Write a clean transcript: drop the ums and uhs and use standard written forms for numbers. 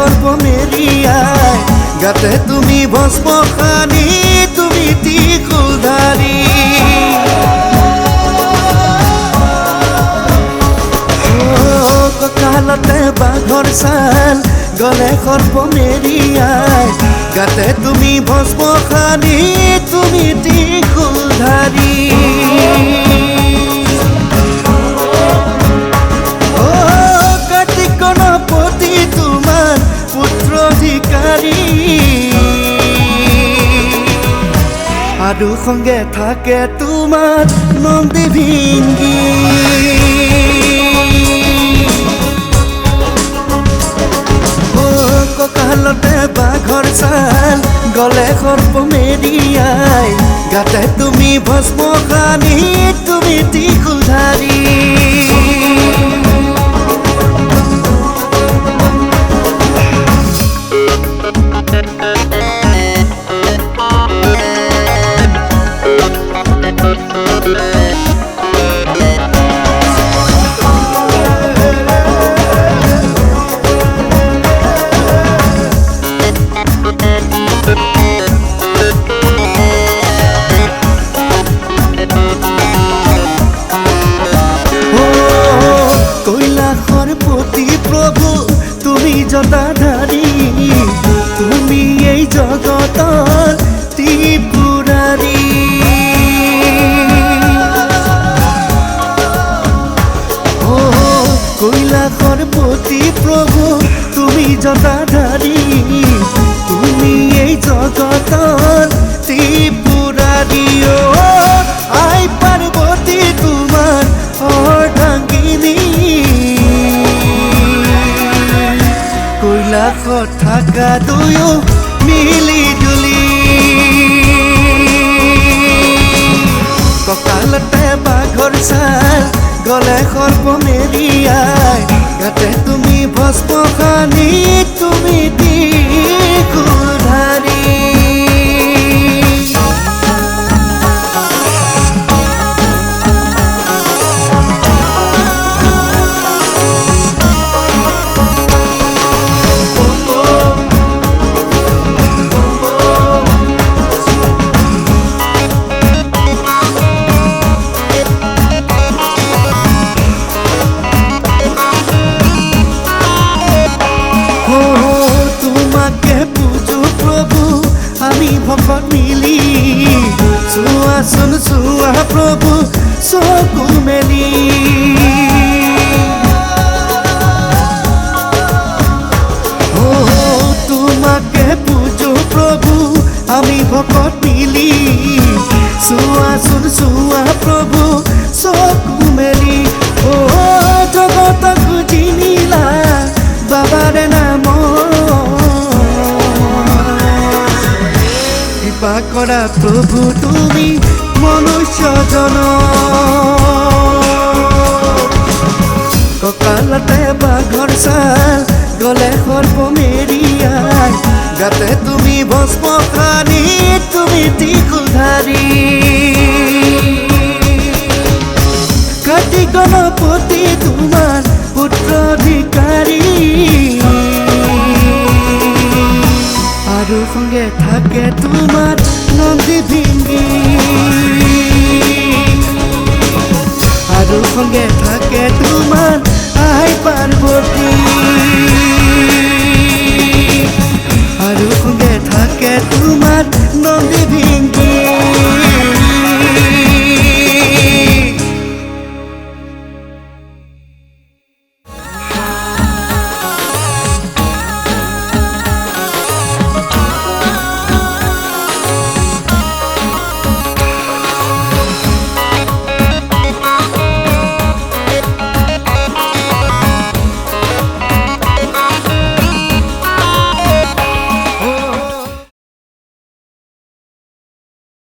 সৰ্প মেৰিয়ায় গাতে তুমি ভস্ম খানি তুমি ত্ৰিশূলধাৰী কঁকালতে বাঘৰ ছাল গলে সৰ্প মেৰিয়ায় গাতে তুমি ভস্ম খানি তুমি ত্ৰিশূলধাৰী সাধু সঙ্গে থাকে তোমাৰ নন্দী ভিঙ্গি কঁকালতে বাঘৰ ছাল গলে সৰ্প মেৰিয়ায় গাতে তুমি ভস্ম খানি তুমি ত্ৰিশূলধাৰী কৈলাসৰ পতি প্ৰভু তুমি জটাধাৰী তুমি এই জগতৰ ত্ৰিপুৰাৰী কৈলাসৰ পতি প্ৰভু তুমি জটাধাৰী তুমি এই জগতৰ ত্ৰিপুৰাৰী আই পাৰ্বতী তোমাৰ অৰ্ধাঙ্গিনী কৈলাসত থাকা দুয়ো মিলি জুলি কঁকালতে বাঘৰ ছাল গলে সৰ্প মেৰিয়ায় গাতে তুমি ভস্ম খানি তুমি ত্ৰিশূলধাৰী ভকত মিলি চোৱাচোন চোৱা প্ৰভু চকু মেলি তোমাকে পূজো প্ৰভু আমি ভকত মিলি চোৱাচোন চোৱা প্ৰভু চকু মেলি জগতক জিনিলা বাবাৰে নাম কৃপা কৰা প্ৰভু তুমি মনুষ্যজন কঁকালতে বাঘৰ ছাল গলে সৰ্প মেৰিয়ায় গাতে তুমি ভস্ম খানি তুমি ত্ৰিশূলধাৰী কাটি গণপতি তোমাৰ পুত্ৰাধিকাৰী আৰু সঙ্গে থাকে তোমাৰ নন্দী ভিঙ্গি আৰু সঙ্গে থাকে তোমাৰ আই পাৰ্বতী আৰু সঙ্গে থাকে তোমাৰ নন্দী ভিঙ্গি